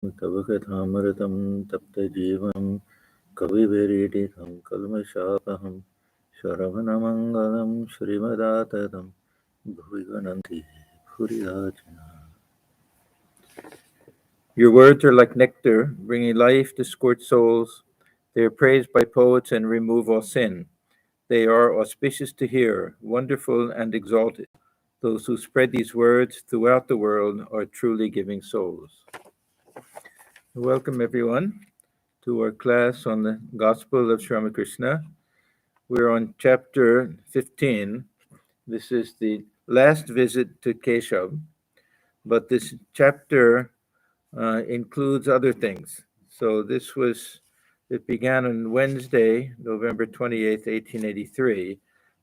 तव कथामृतं तप्तजीवं कविभिरीडितं कल्मषापहं शरवणमङ्गलं श्रीमदाततं भुवि गणन्ति भूरिदा जना. Your words are like nectar, bringing life to scorched souls. They are praised by poets and remove all sin. They are auspicious to hear, wonderful and exalted. Those who spread these words throughout the world are truly giving souls. Welcome, everyone, to our class on the Gospel of Sri Ramakrishna. We're on chapter 15. This is the last visit to Keshav, but this chapter includes other things. So it began on Wednesday, November 28th, 1883,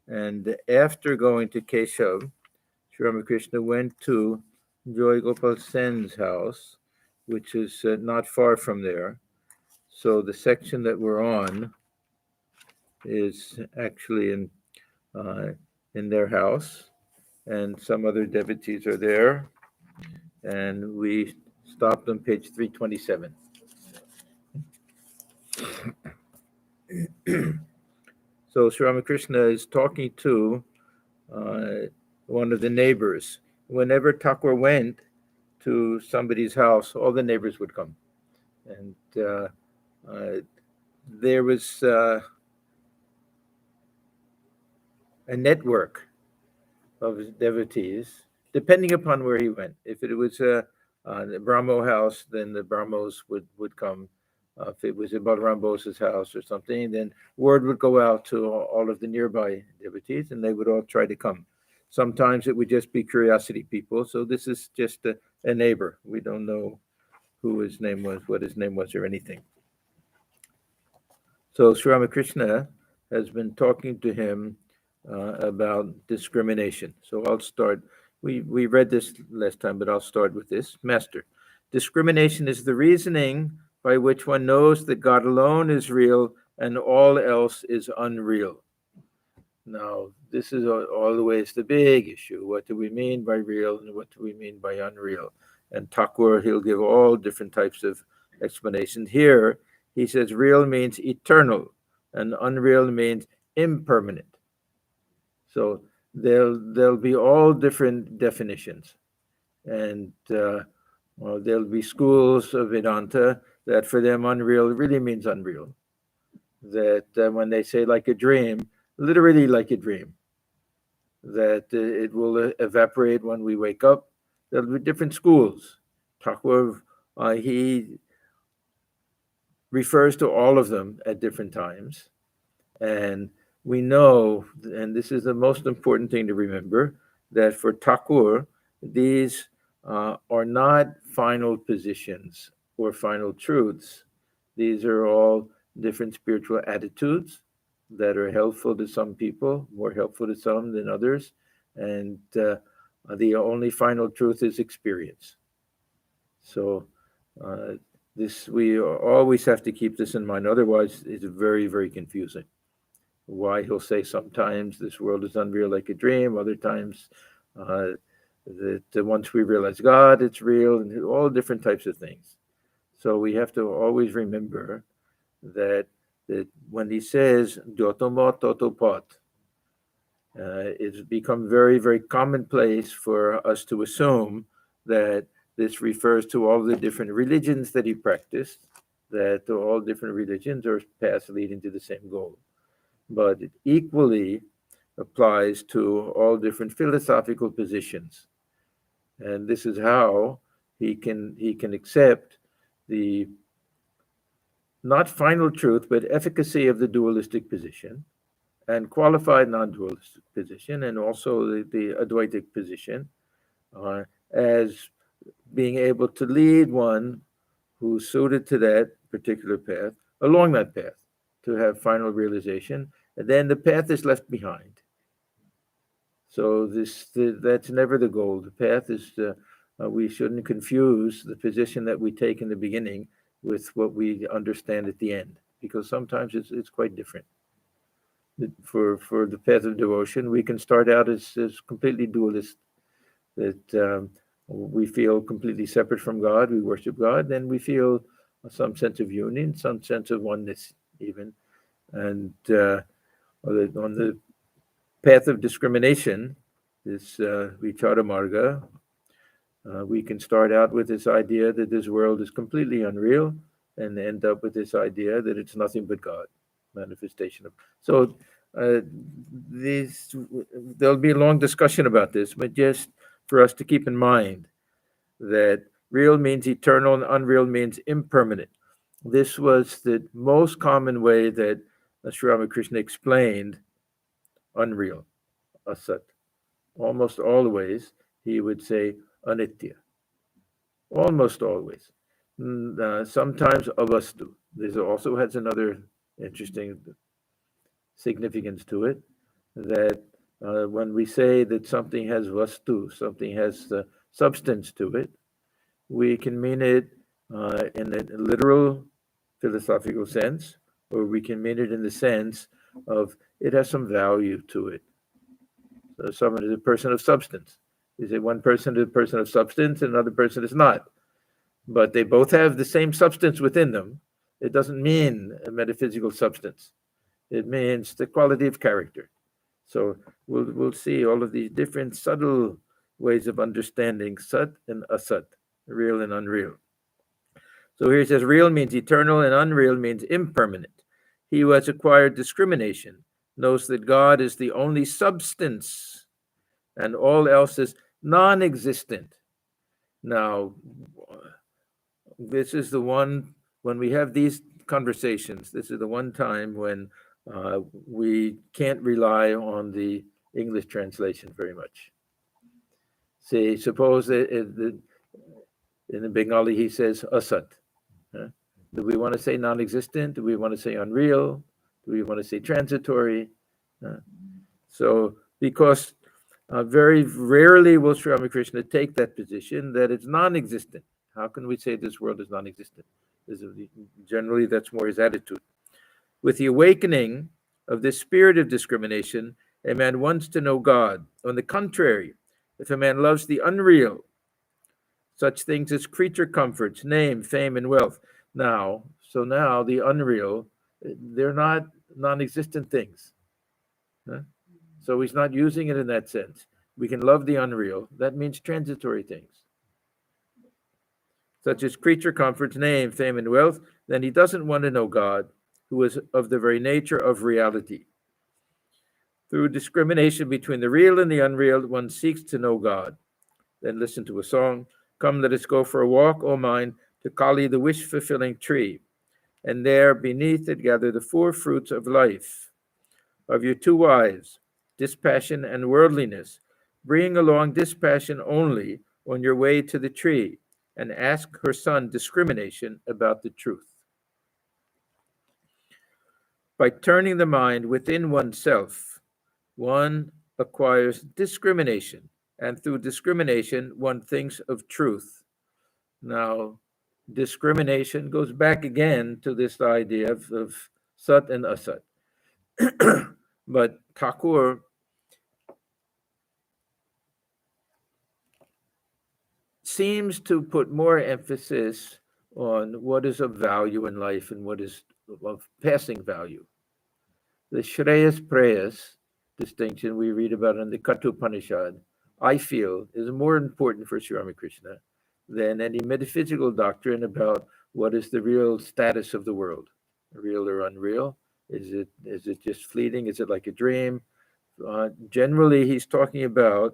and after going to Keshav, Sri Ramakrishna went to Joy Gopal Sen's house, which is not far from there. So the section that we're on is actually in their house, and some other devotees are there, and we stopped on page 327. So Sri Ramakrishna is talking to one of the neighbors. Whenever Thakur went to somebody's house, all the neighbors would come, and there was a network of devotees, depending upon where he went. If it was the Brahmo house, then the Brahmos would come. If it was in Balaram Bose's house or something, then word would go out to all of the nearby devotees, and they would all try to come. Sometimes it would just be curiosity people. So this is just a neighbor. We don't know who his name was, what his name was, or anything. So Sri Ramakrishna has been talking to him about discrimination. So I'll start. We read this last time, but I'll start with this. Master, discrimination is the reasoning by which one knows that God alone is real and all else is unreal. Now, this is always the big issue. What do we mean by real and what do we mean by unreal? And Thakur, he'll give all different types of explanations. Here, he says real means eternal and unreal means impermanent. So there'll be all different definitions. And there'll be schools of Vedanta that for them unreal really means unreal. That when they say like a dream, literally like a dream, that it will evaporate when we wake up. There'll be different schools. Thakur, he refers to all of them at different times. And we know, and this is the most important thing to remember, that for Thakur, these are not final positions or final truths. These are all different spiritual attitudes that are helpful to some people, more helpful to some than others. And the only final truth is experience. So we always have to keep this in mind. Otherwise, it's very, very confusing. Why he'll say sometimes this world is unreal like a dream, other times that once we realize God, it's real, and all different types of things. So we have to always remember that when he says "dotomo totopot," it's become very, very commonplace for us to assume that this refers to all the different religions that he practiced, that all different religions are paths leading to the same goal. But it equally applies to all different philosophical positions. And this is how he can accept the not final truth, but efficacy of the dualistic position and qualified non-dualistic position, and also the Advaitic position as being able to lead one who's suited to that particular path along that path to have final realization, and then the path is left behind. So that's never the goal. The path is we shouldn't confuse the position that we take in the beginning with what we understand at the end, because sometimes it's quite different. For the path of devotion, we can start out as completely dualist, that we feel completely separate from God, we worship God, then we feel some sense of union, some sense of oneness even. And on the path of discrimination, this Vichara Marga, we can start out with this idea that this world is completely unreal and end up with this idea that it's nothing but God, manifestation of. So there'll be a long discussion about this, but just for us to keep in mind that real means eternal and unreal means impermanent. This was the most common way that Sri Ramakrishna explained unreal, asat. Almost always he would say anitya. Almost always. Sometimes avastu. This also has another interesting significance to it, that when we say that something has vastu, something has substance to it, we can mean it in a literal philosophical sense, or we can mean it in the sense of it has some value to it. So someone is a person of substance. Is it one person is a person of substance and another person is not? But they both have the same substance within them. It doesn't mean a metaphysical substance. It means the quality of character. So we'll see all of these different subtle ways of understanding sat and asat, real and unreal. So here it says real means eternal and unreal means impermanent. He who has acquired discrimination knows that God is the only substance and all else is non-existent. Now, this is the one, when we have these conversations, this is the one time when we can't rely on the English translation very much. See, suppose in the Bengali he says asat. Do we want to say non-existent? Do we want to say unreal? Do we want to say transitory? So, because very rarely will Sri Ramakrishna take that position that it's non-existent. How can we say this world is non-existent? Generally, that's more his attitude. With the awakening of this spirit of discrimination, a man wants to know God. On the contrary, if a man loves the unreal, such things as creature comforts, name, fame, and wealth. Now the unreal, they're not non-existent things. So he's not using it in that sense. We can love the unreal. That means transitory things, such as creature comforts, name, fame, and wealth. Then he doesn't want to know God, who is of the very nature of reality. Through discrimination between the real and the unreal, one seeks to know God. Then listen to a song. Come, let us go for a walk, O mind, to Kali, the wish-fulfilling tree, and there beneath it gather the four fruits of life. Of your two wives, dispassion and worldliness, bring along dispassion only on your way to the tree, and ask her son discrimination about the truth. By turning the mind within oneself, one acquires discrimination, and through discrimination, one thinks of truth. Now, discrimination goes back again to this idea of sat and asat. But Thakur seems to put more emphasis on what is of value in life and what is of passing value. The Shreyas Preyas distinction we read about in the Kathopanishad, I feel, is more important for Sri Ramakrishna than any metaphysical doctrine about what is the real status of the world, real or unreal. Is it just fleeting? Is it like a dream? Generally, he's talking about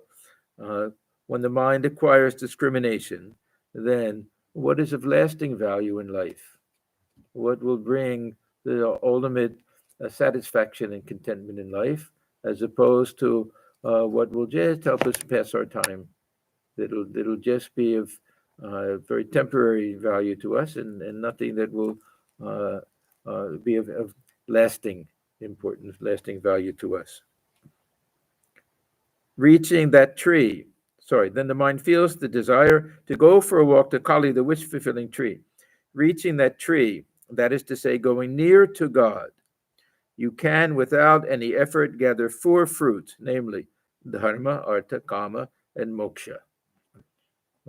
when the mind acquires discrimination, then what is of lasting value in life? What will bring the ultimate satisfaction and contentment in life, as opposed to what will just help us pass our time? That'll just be of very temporary value to us, and nothing that will be of lasting importance, lasting value to us. Reaching that tree, then the mind feels the desire to go for a walk to Kali, the wish-fulfilling tree. Reaching that tree, that is to say, going near to God, you can, without any effort, gather four fruits, namely dharma, artha, kama, and moksha.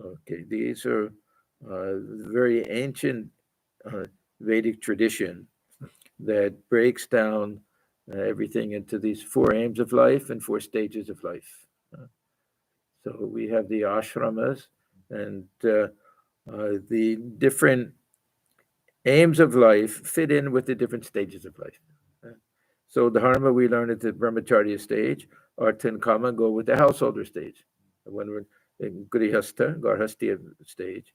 Okay, these are very ancient uh, Vedic tradition that breaks down everything into these four aims of life and four stages of life. So we have the ashramas and the different aims of life fit in with the different stages of life. So dharma we learn at the brahmacharya stage, artha and kama go with the householder stage. When we're in garhastya stage,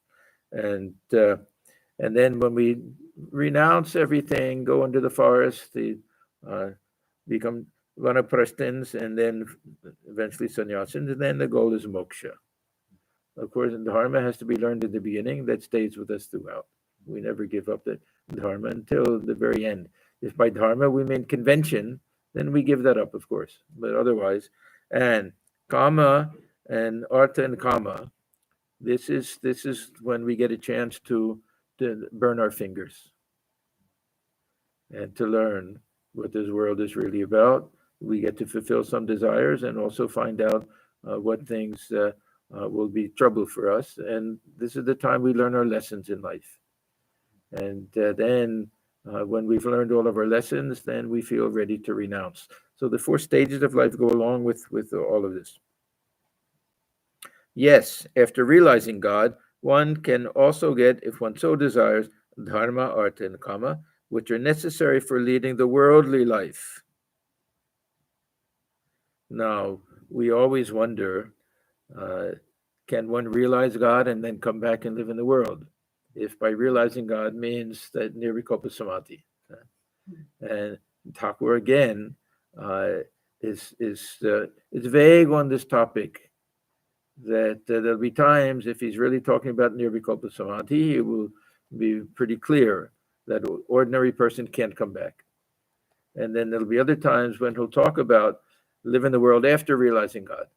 and uh, and then when we renounce everything, go into the forest, uh, become vanaprasthins, and then eventually sannyasins, and then the goal is moksha. Of course, dharma has to be learned in the beginning. That stays with us throughout. We never give up the dharma until the very end. If by dharma we mean convention, then we give that up, of course. But otherwise, and kama and artha and kama, this is when we get a chance to burn our fingers and to learn what this world is really about. We get to fulfill some desires and also find out what things will be trouble for us. And this is the time we learn our lessons in life. And then when we've learned all of our lessons, then we feel ready to renounce. So the four stages of life go along with all of this. Yes, after realizing God, one can also get, if one so desires, dharma, artha, and kama, which are necessary for leading the worldly life. Now, we always wonder, uh, can one realize God and then come back and live in the world? If by realizing God means that nirvikalpa samadhi. And Thakur again uh, is vague on this topic. That there'll be times if he's really talking about nirvikalpa samadhi, it will be pretty clear that an ordinary person can't come back. And then there'll be other times when he'll talk about live in the world after realizing God.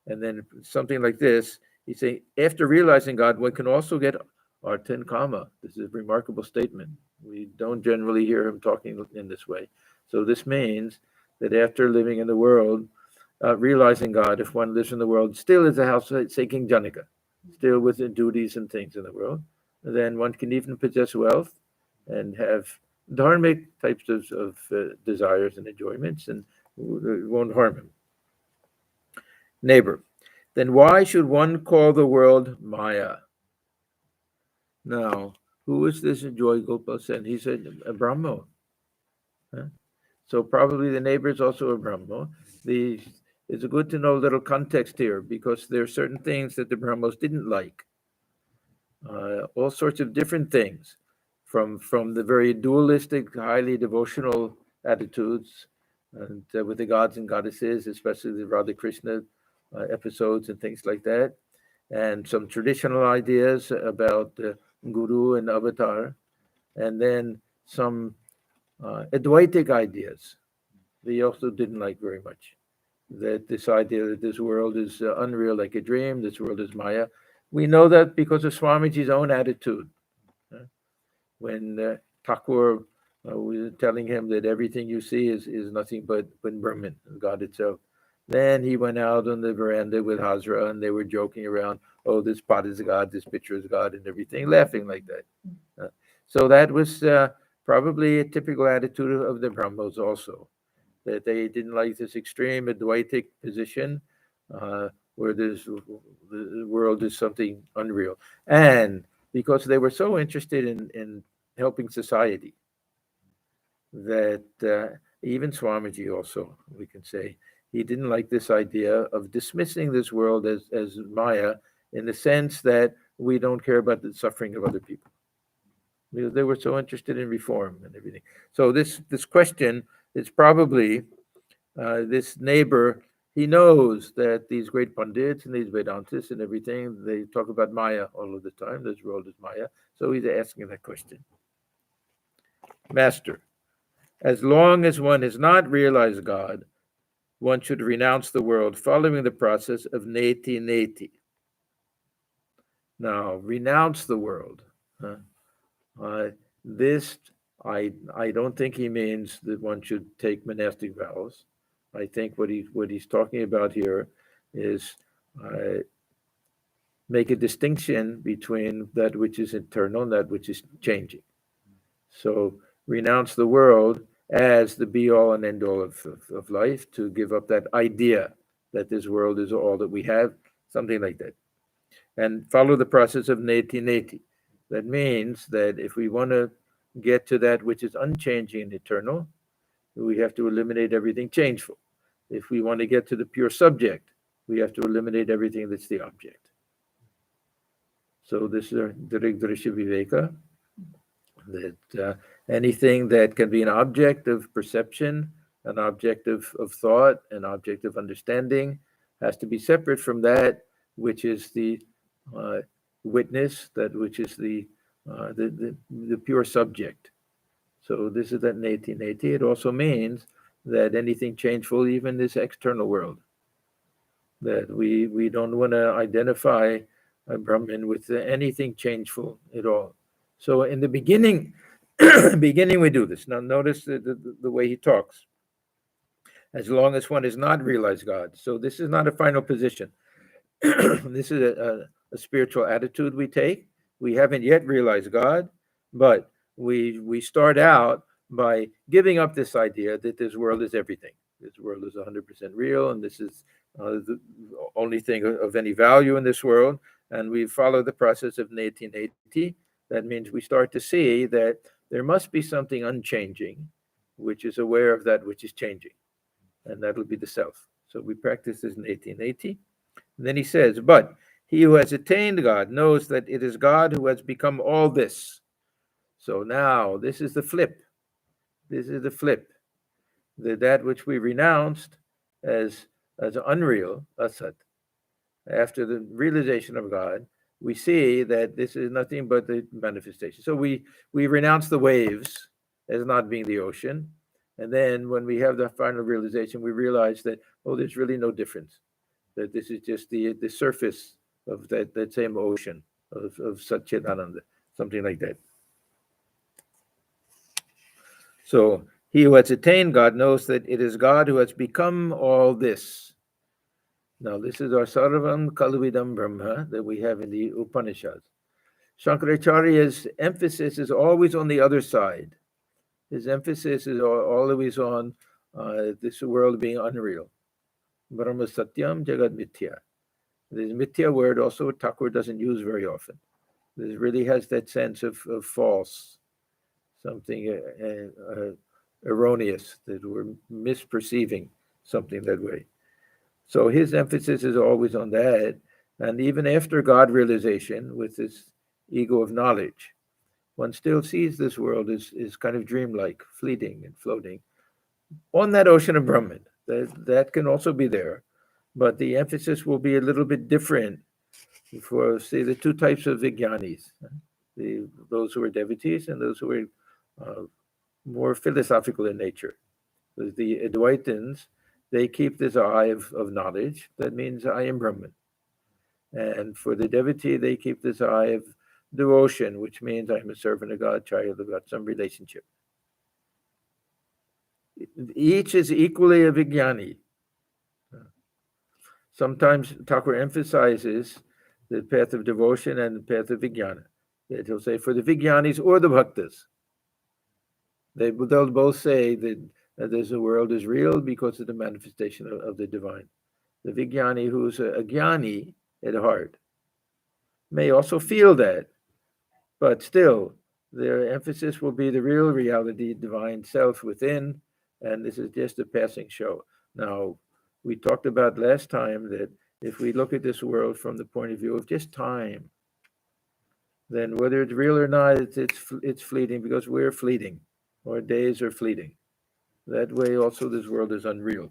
And then something like this, he's saying, after realizing God, one can also get artha and kama. This is a remarkable statement. We don't generally hear him talking in this way. So this means that after living in the world, realizing God, if one lives in the world, still is a house, say King Janaka, still with the duties and things in the world, then one can even possess wealth and have dharmic types of desires and enjoyments, and it won't harm him. Neighbor, then why should one call the world Maya? Now, who is this Joy Gopal Sen? He said a Brahmo. Huh? So probably the neighbor is also a Brahmo. It's good to know a little context here because there are certain things that the Brahmos didn't like. All sorts of different things, from the very dualistic, highly devotional attitudes and with the gods and goddesses, especially the Radha Krishna episodes and things like that, and some traditional ideas about guru and avatar, and then some Advaitic ideas they also didn't like very much. That this idea that this world is unreal like a dream, this world is Maya. We know that because of Swamiji's own attitude. When Thakur was telling him that everything you see is nothing but Brahman, God itself. Then he went out on the veranda with Hazra and they were joking around, oh, this pot is God, this picture is God, and everything, laughing like that. So that was probably a typical attitude of the Brahmos also, that they didn't like this extreme Advaitic position where the world is something unreal. And because they were so interested in helping society, that even Swamiji also, we can say, he didn't like this idea of dismissing this world as Maya in the sense that we don't care about the suffering of other people. They were so interested in reform and everything. So this question is probably this neighbor. He knows that these great pundits and these Vedantists and everything, they talk about Maya all of the time. This world is Maya. So he's asking that question. Master, as long as one has not realized God, one should renounce the world, following the process of neti neti. Now, renounce the world. This, I don't think he means that one should take monastic vows. I think what he's talking about here is make a distinction between that which is eternal and that which is changing. So renounce the world as the be all and end all of life, to give up that idea that this world is all that we have, something like that. And follow the process of neti neti. That means that if we want to get to that which is unchanging and eternal, we have to eliminate everything changeful. If we want to get to the pure subject, we have to eliminate everything that's the object. So this is Dirigdrisha Viveka, that anything that can be an object of perception, an object of thought, an object of understanding, has to be separate from that which is the witness, that which is the pure subject. So this is that neti neti. It also means that anything changeful, even this external world, that we don't want to identify Brahman with anything changeful at all. So in the beginning, beginning we do this. Now notice the way he talks. As long as one has not realized God. So this is not a final position. This is a spiritual attitude we take. We haven't yet realized God, but we start out by giving up this idea that this world is everything. This world is 100% real, and this is the only thing of any value in this world. And we follow the process of neti neti. That means we start to see that there must be something unchanging, which is aware of that which is changing. And that'll be the self. So we practice this neti neti. And then he says, but he who has attained God knows that it is God who has become all this. So now this is the flip. This is the flip. That which we renounced as unreal, asat, after the realization of God, we see that this is nothing but the manifestation. So we renounce the waves as not being the ocean. And then when we have the final realization, we realize that, oh, there's really no difference. That this is just the surface of that same ocean of Satchidananda, something like that. So he who has attained God knows that it is God who has become all this. Now this is our Sarvam Kalvidam Brahma that we have in the Upanishads. Shankaracharya's emphasis is always on the other side. His emphasis is always on this world being unreal. Brahma Satyam Jagad Mithya. This Mithya word also Thakur doesn't use very often. This really has that sense of false, something erroneous, that we're misperceiving something that way. So his emphasis is always on that. And even after God realization, with this ego of knowledge, one still sees this world is kind of dreamlike, fleeting and floating on that ocean of Brahman. That can also be there, but the emphasis will be a little bit different for, say, the two types of vijnanis, those who are devotees and those who are more philosophical in nature. The Advaitans, they keep this eye of knowledge. That means I am Brahman. And for the devotee, they keep this eye of devotion, which means I'm a servant of God, child of God, some relationship. Each is equally a vijnani. Sometimes Thakur emphasizes the path of devotion and the path of vijnana. That he'll say for the vijnanis or the bhaktas. They'll both say that this world is real because of the manifestation of the divine. The vijnani who's a jnani at heart may also feel that, but still their emphasis will be the real reality, divine self within, and this is just a passing show. Now, we talked about last time that if we look at this world from the point of view of just time, then whether it's real or not, it's fleeting because we're fleeting, or days are fleeting. That way also this world is unreal.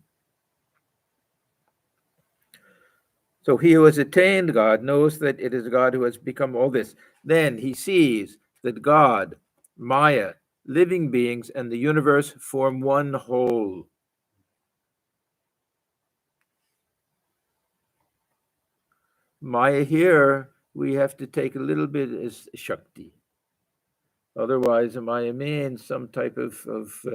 So he who has attained God knows that it is God who has become all this. Then he sees that God, Maya, living beings, and the universe form one whole. Maya here, we have to take a little bit as shakti. Otherwise, Maya means some type of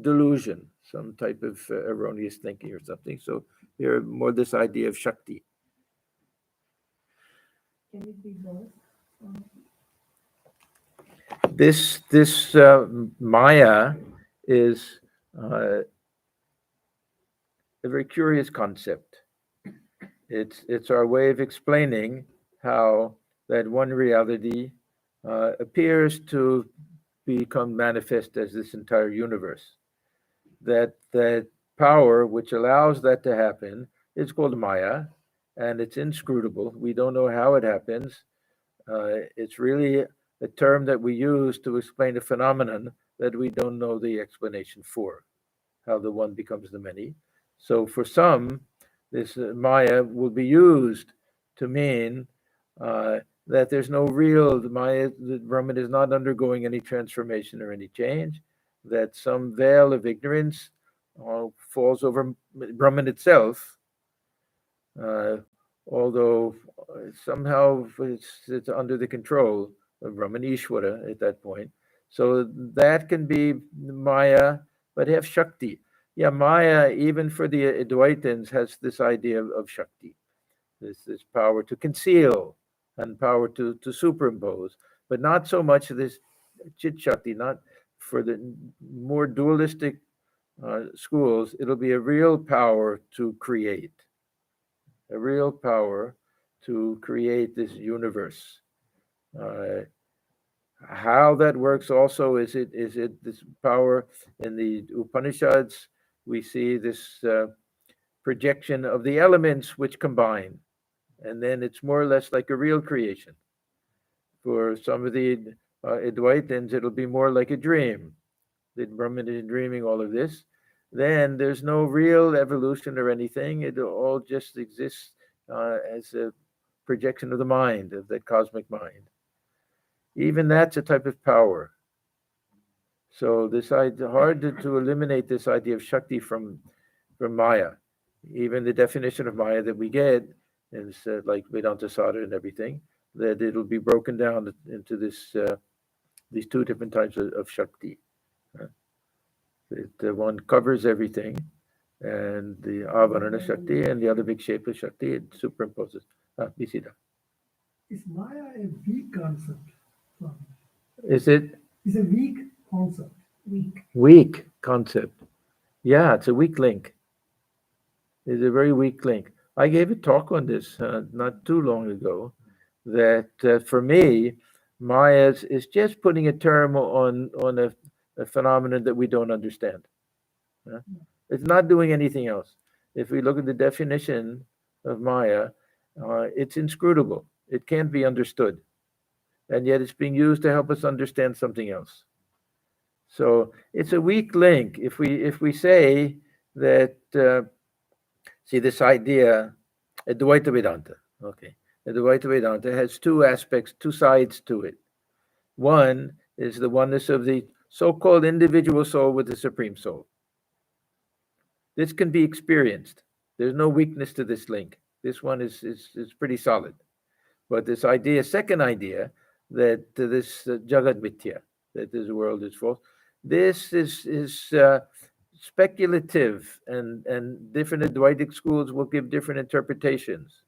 delusion, some type of erroneous thinking or something. So here, more this idea of shakti. Can it be both? This Maya is a very curious concept. It's our way of explaining how that one reality appears to become manifest as this entire universe. That power which allows that to happen is called Maya, and it's inscrutable. We don't know how it happens. It's really a term that we use to explain a phenomenon that we don't know the explanation for, how the one becomes the many. So for some, this Maya will be used to mean that there's no real Maya, the Brahman is not undergoing any transformation or any change, that some veil of ignorance falls over Brahman itself, uh, although somehow it's under the control of Brahman Ishvara at that point. So that can be Maya, but have Shakti. Yeah, Maya, even for the Advaitins, has this idea of Shakti, this power to conceal and power to superimpose, but not so much this Chit Shakti, not for the more dualistic schools. It'll be a real power to create, a real power to create this universe. Uh, how that works also is it this power in the Upanishads? We see this projection of the elements which combine, and then it's more or less like a real creation. For some of the Advaitins, it'll be more like a dream. The Brahman is dreaming all of this. Then there's no real evolution or anything. It all just exists as a projection of the mind, of the cosmic mind. Even that's a type of power. So this idea, hard to eliminate this idea of Shakti from Maya. Even the definition of Maya that we get is like Vedanta Sada and everything, that it'll be broken down into these two different types of Shakti. The one covers everything, and the Avarana Shakti, and the other big shape of Shakti, it superimposes. Visida. Is Maya a weak concept? Is it? It's a weak concept. Weak concept. Yeah, it's a weak link. It's a very weak link. I gave a talk on this not too long ago, that for me, Maya is just putting a term on a phenomenon that we don't understand. It's not doing anything else. If we look at the definition of Maya, it's inscrutable. It can't be understood, and yet it's being used to help us understand something else. So it's a weak link. If we say that, see this idea, Advaita Vedanta. Okay, Advaita Vedanta has two aspects, two sides to it. One is the oneness of the so-called individual soul with the supreme soul. This can be experienced. There's no weakness to this link. This one is pretty solid. But this idea, second idea, that this Jagat Mithya, that this world is false, this is speculative, and different Advaitic schools will give different interpretations.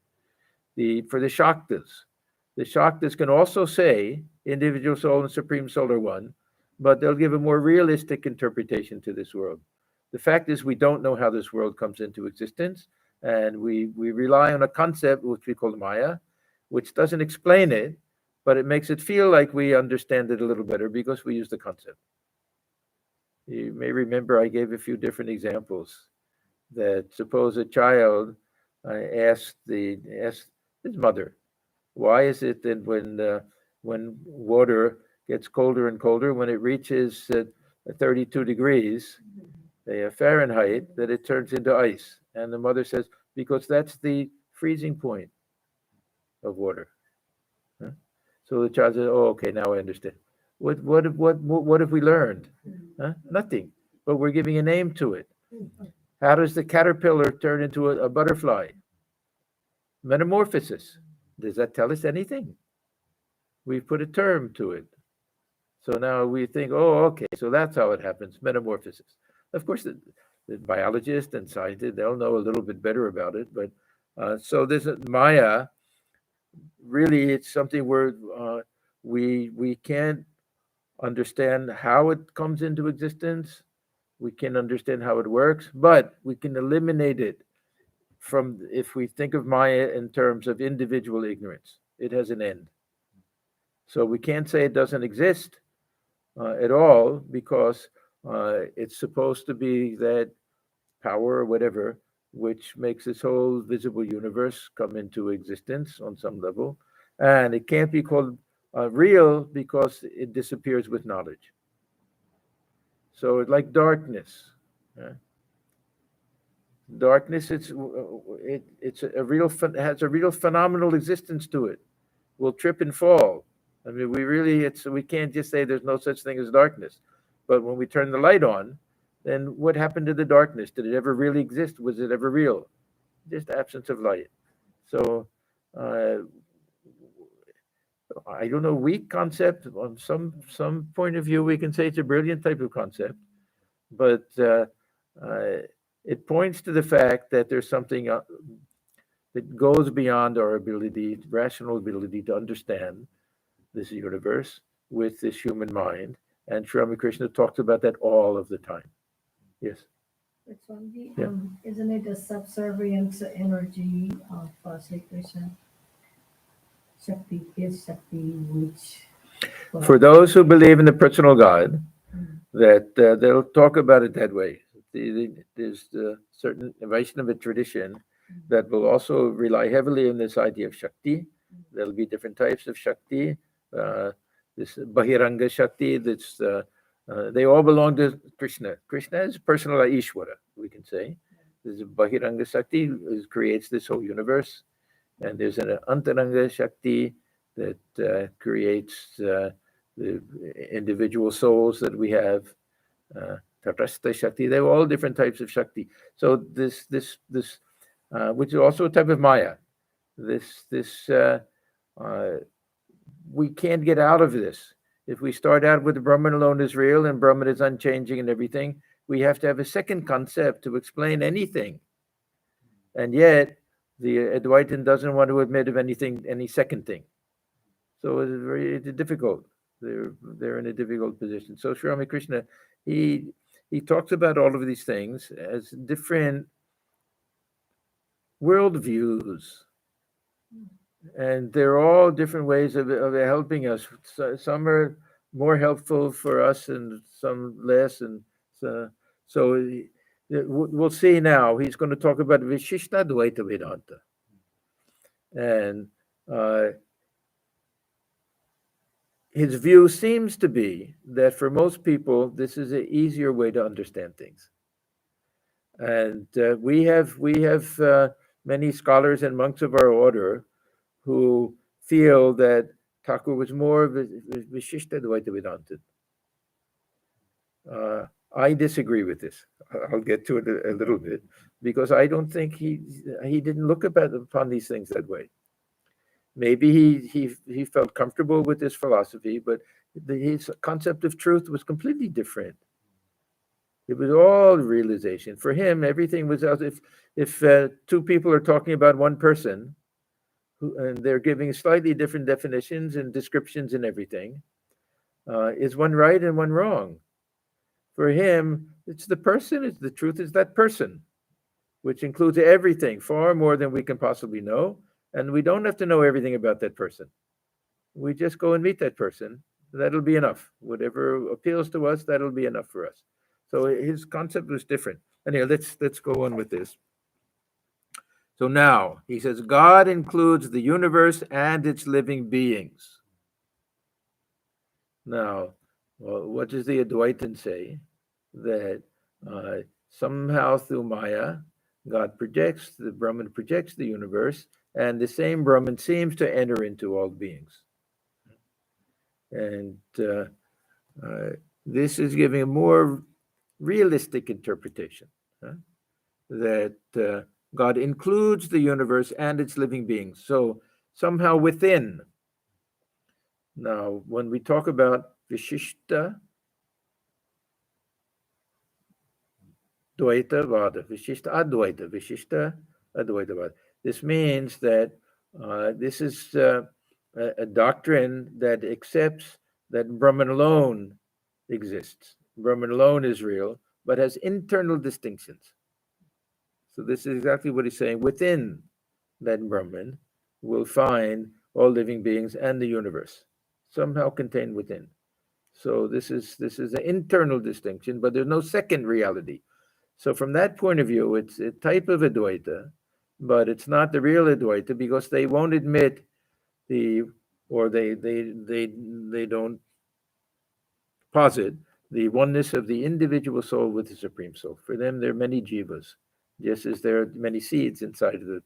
For the Shaktas can also say individual soul and supreme soul are one, but they'll give a more realistic interpretation to this world. The fact is, we don't know how this world comes into existence, and we rely on a concept which we call Maya, which doesn't explain it, but it makes it feel like we understand it a little better because we use the concept. You may remember I gave a few different examples. That suppose a child asked his mother, why is it that when water gets colder and colder, when it reaches 32 degrees Fahrenheit, that it turns into ice? And the mother says, because that's the freezing point of water. Huh? So the child says, oh, okay, now I understand. What have we learned? Huh? Nothing. But we're giving a name to it. How does the caterpillar turn into a butterfly? Metamorphosis. Does that tell us anything? We've put a term to it. So now we think, oh, okay, so that's how it happens, metamorphosis. Of course, the biologists and scientists, they'll know a little bit better about it. But so this Maya, really it's something where we can't understand how it comes into existence. We can understand how it works, but we can eliminate it from, if we think of Maya in terms of individual ignorance. It has an end. So we can't say it doesn't exist at all, because it's supposed to be that power or whatever which makes this whole visible universe come into existence on some level. And it can't be called real because it disappears with knowledge. So it's like darkness. uh, Darkness, it's a real has a real phenomenal existence to it. We'll trip and fall. I mean, we can't just say there's no such thing as darkness. But when we turn the light on, then what happened to the darkness? Did it ever really exist? Was it ever real? Just absence of light. So uh, I don't know, weak concept. On some point of view, we can say it's a brilliant type of concept, but uh, it points to the fact that there's something that goes beyond our ability, rational ability, to understand this universe with this human mind. And Sri Ramakrishna talks about that all of the time. Yes. But Swamiji, Yeah. isn't it a subservient energy of Sri Krishna? Shakti is Shakti, which. For those who believe in the personal God, Mm. that they'll talk about it that way. There's a certain Vaishnava tradition that will also rely heavily on this idea of Shakti. There'll be different types of Shakti. Uh, this Bahiranga Shakti, they all belong to Krishna. Krishna is personal Ishvara, we can say. There's a Bahiranga Shakti who creates this whole universe. And there's an Antaranga Shakti that creates the individual souls that we have. Tatastha Shakti, they have all different types of Shakti. So this which is also a type of Maya. This we can't get out of this. If we start out with Brahman alone is real and Brahman is unchanging and everything, we have to have a second concept to explain anything. And yet, the Advaitin doesn't want to admit of anything, any second thing. So it's difficult. They're in a difficult position. So Sri Ramakrishna, he talks about all of these things as different worldviews, and they're all different ways of helping us. So, some are more helpful for us, and some less. And so we'll see now. He's going to talk about Vishishtadvaita Vedanta, and his view seems to be that for most people, this is an easier way to understand things. And we have many scholars and monks of our order who feel that Thakur was more Vishishtadvaita Vedanta. I disagree with this. I'll get to it a little bit, because I don't think he didn't look upon these things that way. Maybe he felt comfortable with this philosophy, but his concept of truth was completely different. It was all realization. For him, everything was out. If two people are talking about one person, and they're giving slightly different definitions and descriptions and everything, is one right and one wrong? For him, it's the person. It's the truth is that person, which includes everything, far more than we can possibly know. And we don't have to know everything about that person. We just go and meet that person. That'll be enough. Whatever appeals to us, that'll be enough for us. So his concept was different. Anyway, let's go on with this. So now he says God includes the universe and its living beings. Now, well, what does the Advaitin say? That somehow through Maya, the Brahman projects the universe, and the same Brahman seems to enter into all beings. And this is giving a more realistic interpretation, that God includes the universe and its living beings. So somehow within. Now, when we talk about Vishishta Dvaita Vada, Vishishta Advaita Vada, this means that This is a doctrine that accepts that Brahman alone exists. Brahman alone is real, but has internal distinctions. So this is exactly what he's saying. Within that Brahman, we'll find all living beings and the universe, somehow contained within. So this is an internal distinction, but there's no second reality. So from that point of view, it's a type of Advaita, but it's not the real Advaita because they won't admit they don't posit the oneness of the individual soul with the Supreme Soul. For them, there are many jivas, just as there are many seeds inside of the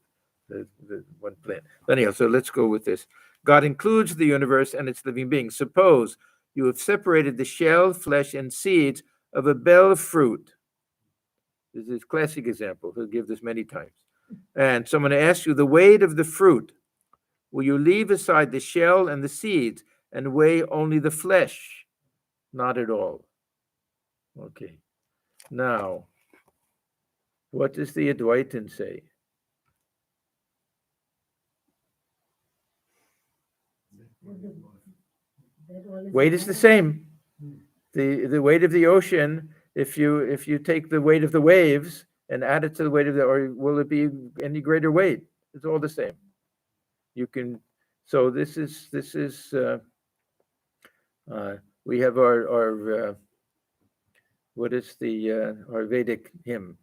one plant. But anyhow, so let's go with this. God includes the universe and its living beings. Suppose you have separated the shell, flesh, and seeds of a bell fruit. This is a classic example. He'll give this many times. And someone asks you the weight of the fruit. Will you leave aside the shell and the seeds and weigh only the flesh? Not at all. Okay. Now, what does the Advaitin say? Weight is the same. The weight of the ocean, if you take the weight of the waves and add it to the weight of or will it be any greater weight? It's all the same. You can. So this is we have our what is the our Vedic hymn?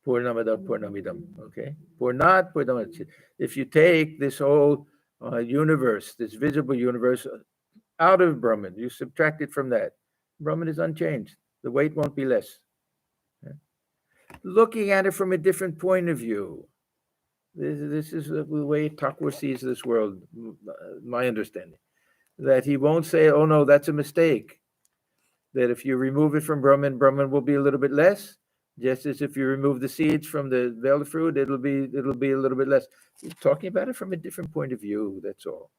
Purnamada Purnamidam. Okay, Purnat Purnamad. If you take this whole universe, this visible universe, out of Brahman, you subtract it from that, Brahman is unchanged. The weight won't be less. Okay? Looking at it from a different point of view. This is the way Thakur sees this world, my understanding. That he won't say, oh no, that's a mistake. That if you remove it from Brahman, Brahman will be a little bit less. Just as if you remove the seeds from the veil fruit, it'll be a little bit less. He's talking about it from a different point of view, that's all.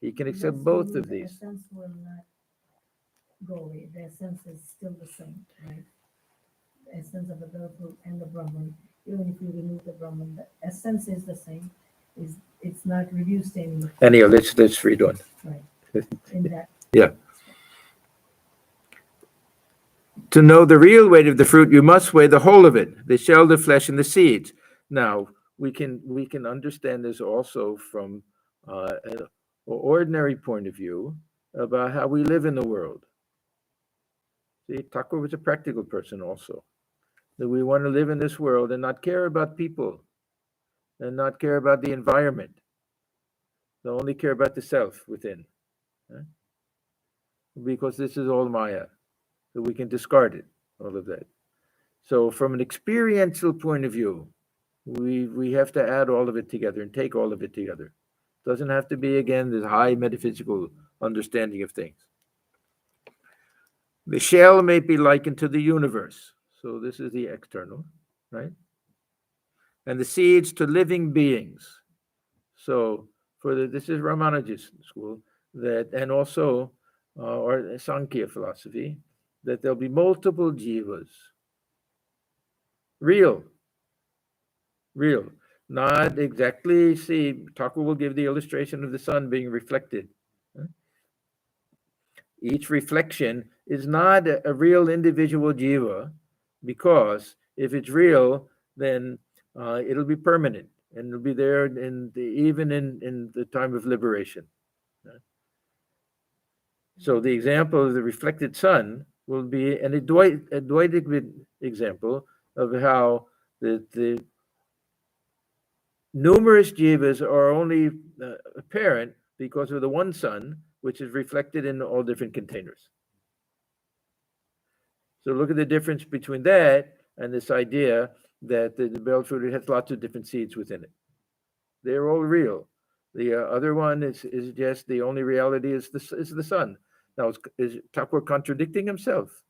He can accept both of these. The essence will not go away. The essence is still the same, right? The essence of the veil fruit and the Brahman, even if you remove the Brahman, the essence is the same. It's not reduced anymore. Anyhow, let's read on. Right. In that. Yeah. To know the real weight of the fruit, you must weigh the whole of it, the shell, the flesh, and the seeds. Now, we can understand this also from an ordinary point of view about how we live in the world. See, Thakur was a practical person also. That we want to live in this world and not care about people and not care about the environment. They only care about the self within. Right? Because this is all Maya. So we can discard it, all of that. So from an experiential point of view, we have to add all of it together and take all of it together. It doesn't have to be, again, this high metaphysical understanding of things. The shell may be likened to the universe. So this is the external, right? And the seeds to living beings. So this is Ramanuja's school, that, and also or Sankhya philosophy, that there'll be multiple jivas. Real. Not exactly, see, Thakur will give the illustration of the sun being reflected. Each reflection is not a real individual jiva, because if it's real, then it'll be permanent and it'll be there even in the time of liberation. So the example of the reflected sun will be an Advaitic example of how the numerous jivas are only apparent because of the one sun, which is reflected in all different containers. So look at the difference between that and this idea that the bell fruit has lots of different seeds within it. They're all real. The other one is just the only reality is the sun. Now, is Thakur contradicting himself?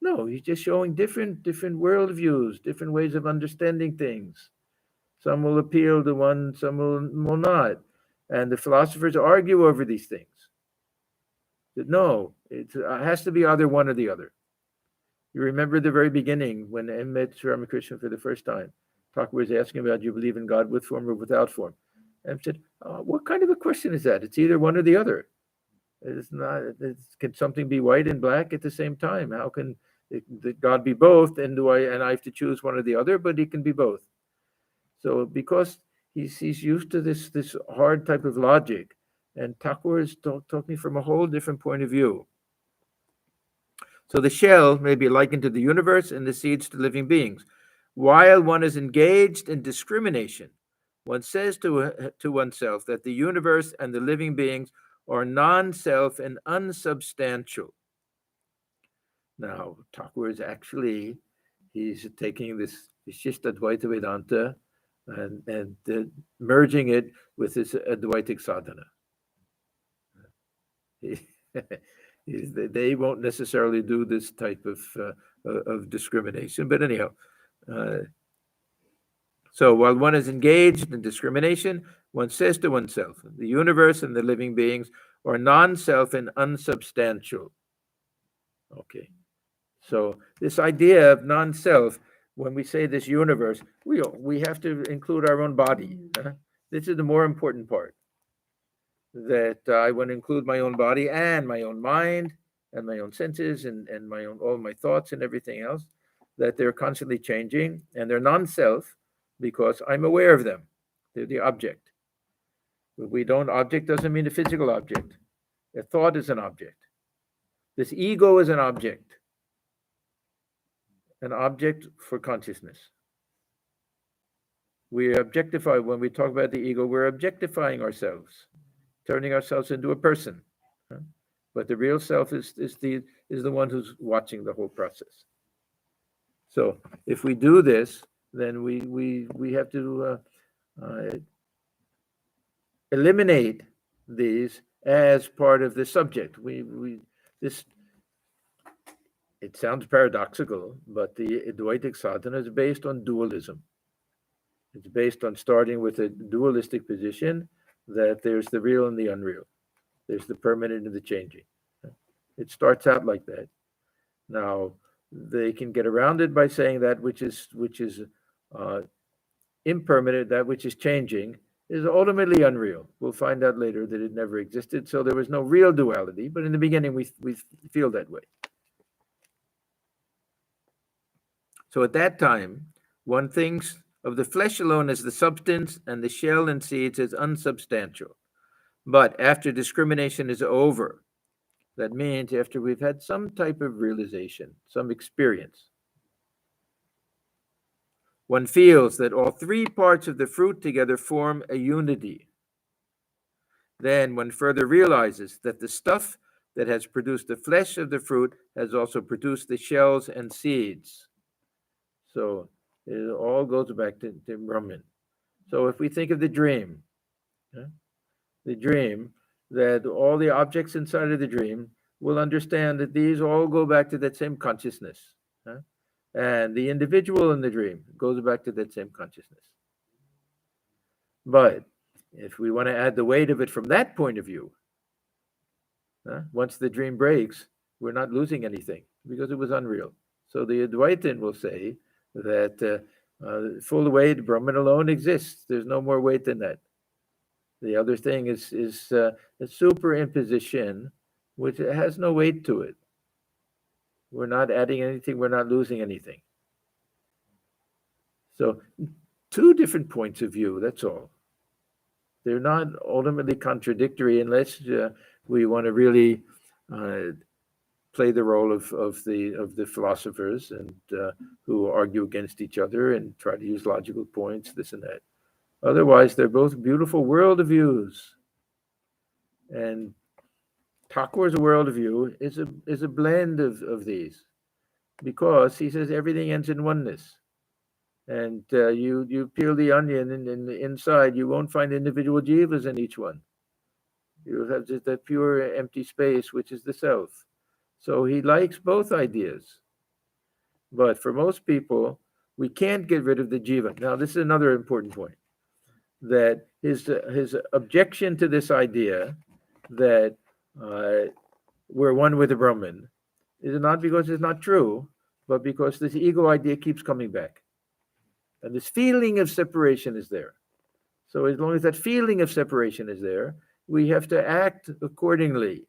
No, he's just showing different worldviews, different ways of understanding things. Some will appeal to one, some will not. And the philosophers argue over these things. That no, it has to be either one or the other. You remember the very beginning when I met Sri Ramakrishna for the first time. Thakur was asking about, do you believe in God with form or without form? And I said, what kind of a question is that? It's either one or the other. It's not. Can something be white and black at the same time? How can God be both? And I have to choose one or the other? But he can be both. So because he's used to this hard type of logic, and Thakur is talking from a whole different point of view. So the shell may be likened to the universe and the seeds to living beings. While one is engaged in discrimination, one says to oneself that the universe and the living beings are non-self and unsubstantial. Now, Thakur is actually, he's taking this Vishishtadvaita Vedanta and merging it with his Advaitic sadhana. They won't necessarily do this type of discrimination, but anyhow. So while one is engaged in discrimination, one says to oneself, the universe and the living beings are non-self and unsubstantial. Okay. So this idea of non-self, when we say this universe, we have to include our own body. This is the more important part. That I want to include my own body and my own mind and my own senses and all my thoughts and everything else, that they're constantly changing and they're non-self because I'm aware of them. They're the object. Object doesn't mean a physical object. A thought is an object. This ego is an object for consciousness. We objectify, when we talk about the ego, we're objectifying ourselves, turning ourselves into a person. But the real self is the one who's watching the whole process. So if we do this, then we have to eliminate these as part of the subject. It sounds paradoxical, but the Advaitic sadhana is based on dualism. It's based on starting with a dualistic position that there's the real and the unreal. There's the permanent and the changing. It starts out like that. Now, they can get around it by saying that which is impermanent, that which is changing, is ultimately unreal. We'll find out later that it never existed, so there was no real duality, but in the beginning we feel that way. So at that time, one thinks of the flesh alone as the substance and the shell and seeds as unsubstantial. But after discrimination is over, that means after we've had some type of realization, some experience, one feels that all three parts of the fruit together form a unity. Then one further realizes that the stuff that has produced the flesh of the fruit has also produced the shells and seeds. So it all goes back to Brahman. So if we think of the dream that all the objects inside of the dream will understand that these all go back to that same consciousness. And the individual in the dream goes back to that same consciousness. But if we want to add the weight of it from that point of view, once the dream breaks, we're not losing anything because it was unreal. So the Advaitin will say that full weight, Brahman alone exists. There's no more weight than that. The other thing is a superimposition, which has no weight to it. We're not adding anything. We're not losing anything. So two different points of view, that's all. They're not ultimately contradictory unless we want to really play the role of the philosophers and who argue against each other and try to use logical points, this and that. Otherwise, they're both beautiful worldviews. And Thakur's worldview is a blend of these, because he says everything ends in oneness. And you peel the onion, and in the inside you won't find individual jivas in each one. You have just that pure empty space, which is the self. So he likes both ideas. But for most people, we can't get rid of the jiva. Now, this is another important point, that his objection to this idea that we're one with the Brahman is not because it's not true, but because this ego idea keeps coming back. And this feeling of separation is there. So as long as that feeling of separation is there, we have to act accordingly.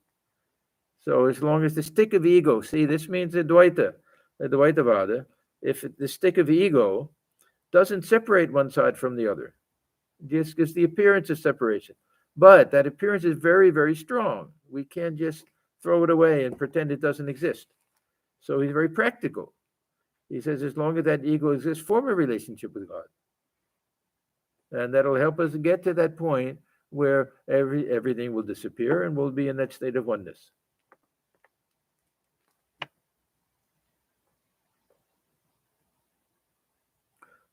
So as long as the stick of ego, see, this means Advaita Vada, if the stick of ego doesn't separate one side from the other, just gives the appearance of separation. But that appearance is very, very strong. We can't just throw it away and pretend it doesn't exist. So he's very practical. He says, as long as that ego exists, form a relationship with God. And that'll help us get to that point where everything will disappear and we'll be in that state of oneness.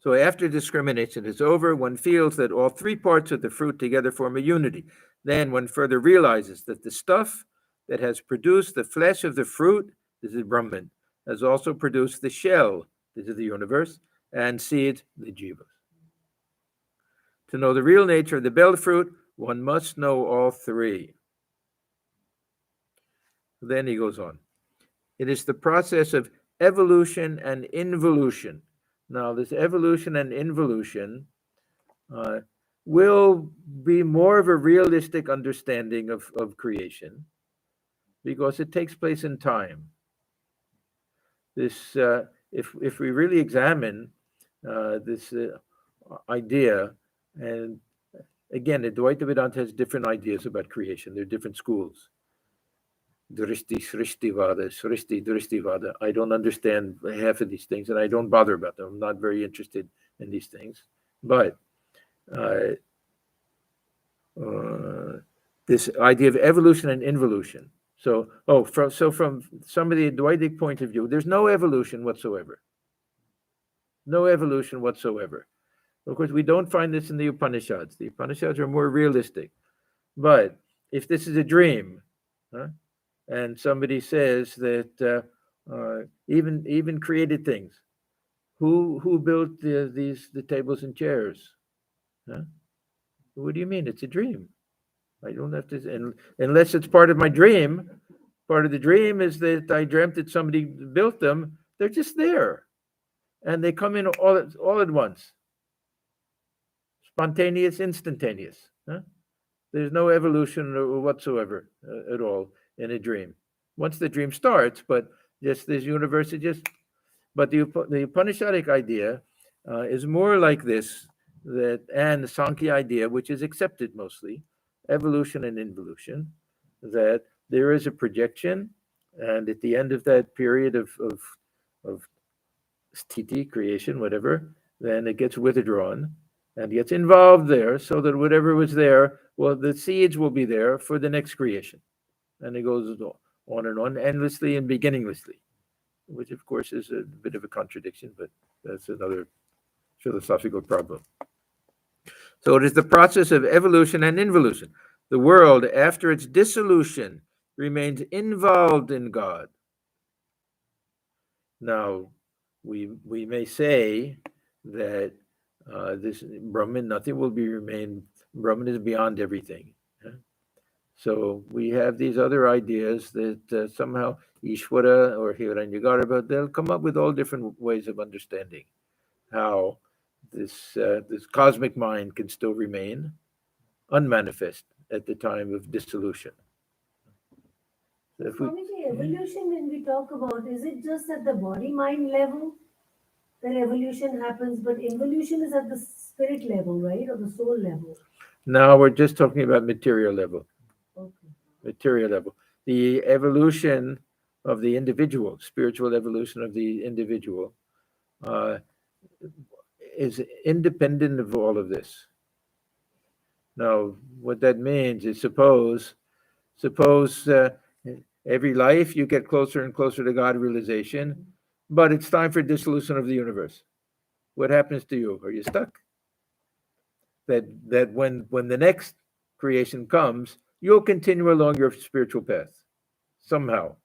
So after discrimination is over, one feels that all three parts of the fruit together form a unity. Then one further realizes that the stuff that has produced the flesh of the fruit, this is Brahman, has also produced the shell, this is the universe, and seed, the jivas. To know the real nature of the bell fruit, one must know all three. Then he goes on. It is the process of evolution and involution. Now, this evolution and involution will be more of a realistic understanding of creation because it takes place in time. This, if we really examine this idea, and again, the Advaita Vedanta has different ideas about creation. There are different schools. Drishti, Srishti Vada, Srishti, Drishti Vada. I don't understand half of these things, and I don't bother about them. I'm not very interested in these things. But this idea of evolution and involution. So from some of the Advaitic point of view, there's no evolution whatsoever. No evolution whatsoever. Of course, we don't find this in the Upanishads. The Upanishads are more realistic. But if this is a dream, and somebody says that even created things, who built the tables and chairs? What do you mean? It's a dream. I don't have to, unless it's part of my dream. Part of the dream is that I dreamt that somebody built them. They're just there, and they come in all at once. Spontaneous, instantaneous. There's no evolution whatsoever at all in a dream. Once the dream starts, but just this universe is just. But the Upanishadic idea is more like this, and the Sankhya idea, which is accepted mostly, evolution and involution, that there is a projection, and at the end of that period of sthiti, creation, whatever, then it gets withdrawn and gets involved there, so that whatever was there, well, the seeds will be there for the next creation. And it goes on and on, endlessly and beginninglessly, which of course is a bit of a contradiction, but that's another philosophical problem. So it is the process of evolution and involution. The world, after its dissolution, remains involved in God. Now, we may say that this Brahman, nothing will remain. Brahman is beyond everything. So we have these other ideas that somehow Ishvara or Hiranyagarbha, they'll come up with all different ways of understanding how this cosmic mind can still remain unmanifest at the time of dissolution. So Swamiji, evolution, when we talk about, is it just at the body-mind level that evolution happens, but involution is at the spirit level, right, or the soul level? Now we're just talking about material level. Okay. Material level. The evolution of the individual, spiritual evolution of the individual, is independent of all of this. Now, what that means is suppose every life you get closer and closer to God realization, but it's time for dissolution of the universe. What happens to you? Are you stuck? That when the next creation comes, you'll continue along your spiritual path somehow.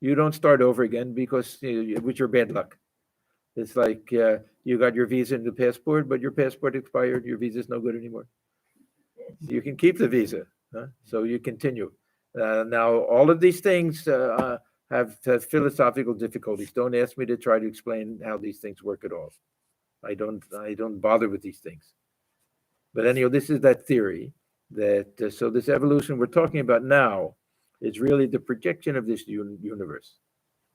You don't start over again because with your bad luck. It's like you got your visa and the passport, but your passport expired. Your visa's no good anymore. You can keep the visa, so you continue. Now, all of these things have philosophical difficulties. Don't ask me to try to explain how these things work at all. I don't bother with these things. But anyhow, this is that theory that so this evolution we're talking about now is really the projection of this universe.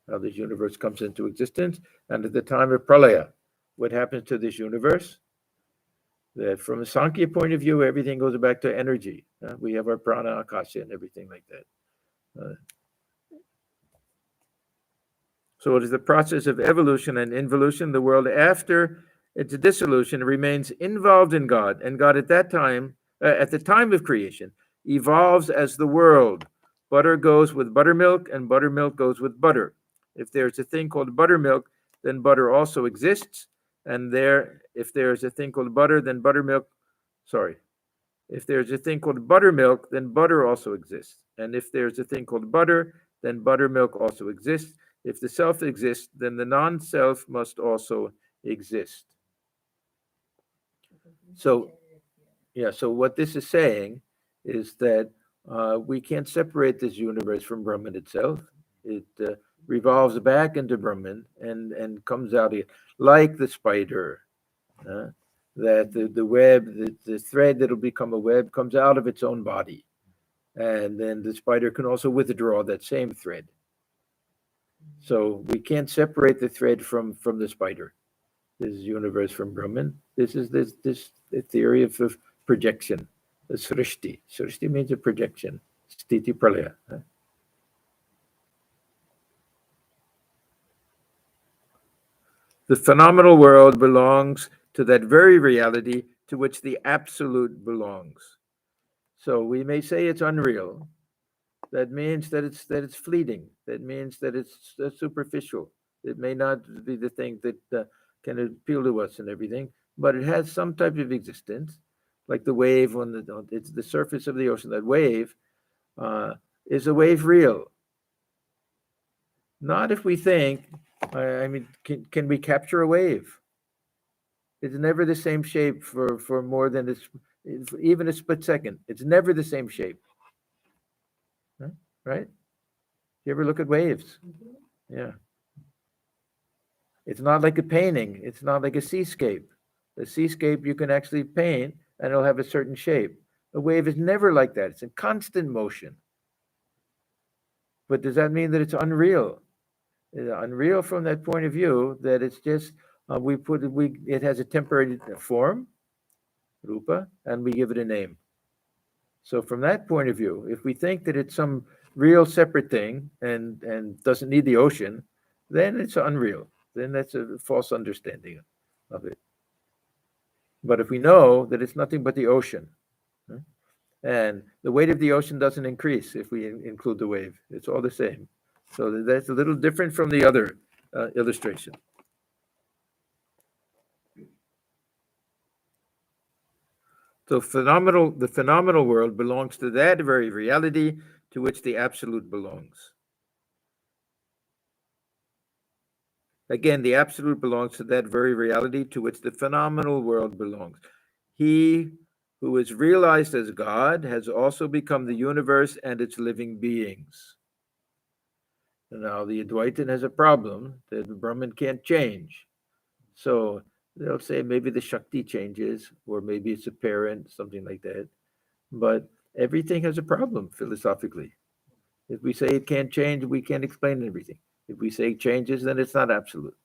How this universe comes into existence, and at the time of pralaya, what happens to this universe? That from a Sankhya point of view, everything goes back to energy. We have our prana, akasha, and everything like that. So it is the process of evolution and involution. The world after its dissolution remains involved in God, and God at that time, at the time of creation, evolves as the world. Butter goes with buttermilk, and buttermilk goes with butter. If there's a thing called buttermilk, then butter also exists. And if there's a thing called butter, then buttermilk, if there's a thing called buttermilk, then butter also exists. And if there's a thing called butter, then buttermilk also exists. If the self exists, then the non-self must also exist. So, so what this is saying is that we can't separate this universe from Brahman itself. It revolves back into Brahman and comes out here, like the spider, that the web, the thread that'll become a web comes out of its own body. And then the spider can also withdraw that same thread. So we can't separate the thread from the spider. This is universe from Brahman. This is this the theory of projection, the srishti. Srishti means a projection. Sthiti pralaya. The phenomenal world belongs to that very reality to which the absolute belongs. So we may say it's unreal. That means that it's fleeting. That means that it's superficial. It may not be the thing that can appeal to us and everything, but it has some type of existence, like the wave on it's the surface of the ocean. That wave is a wave real? Not if we think. I mean, can we capture a wave? It's never the same shape for more than even a split second. It's never the same shape. Right? You ever look at waves? Yeah. It's not like a painting. It's not like a seascape. The seascape you can actually paint and it'll have a certain shape. A wave is never like that. It's in constant motion. But does that mean that it's unreal? It's unreal from that point of view that it's just it has a temporary form, rupa, and we give it a name. So from that point of view, if we think that it's some real separate thing and doesn't need the ocean, then it's unreal. Then that's a false understanding of it. But if we know that it's nothing but the ocean, and the weight of the ocean doesn't increase if we include the wave, it's all the same. So that's a little different from the other illustration. So the phenomenal world belongs to that very reality to which the absolute belongs. Again, the absolute belongs to that very reality to which the phenomenal world belongs. He who is realized as God has also become the universe and its living beings. Now, the Advaitin has a problem that the Brahman can't change. So they'll say maybe the shakti changes, or maybe it's apparent, something like that. But everything has a problem philosophically. If we say it can't change, we can't explain everything. If we say it changes, then it's not absolute.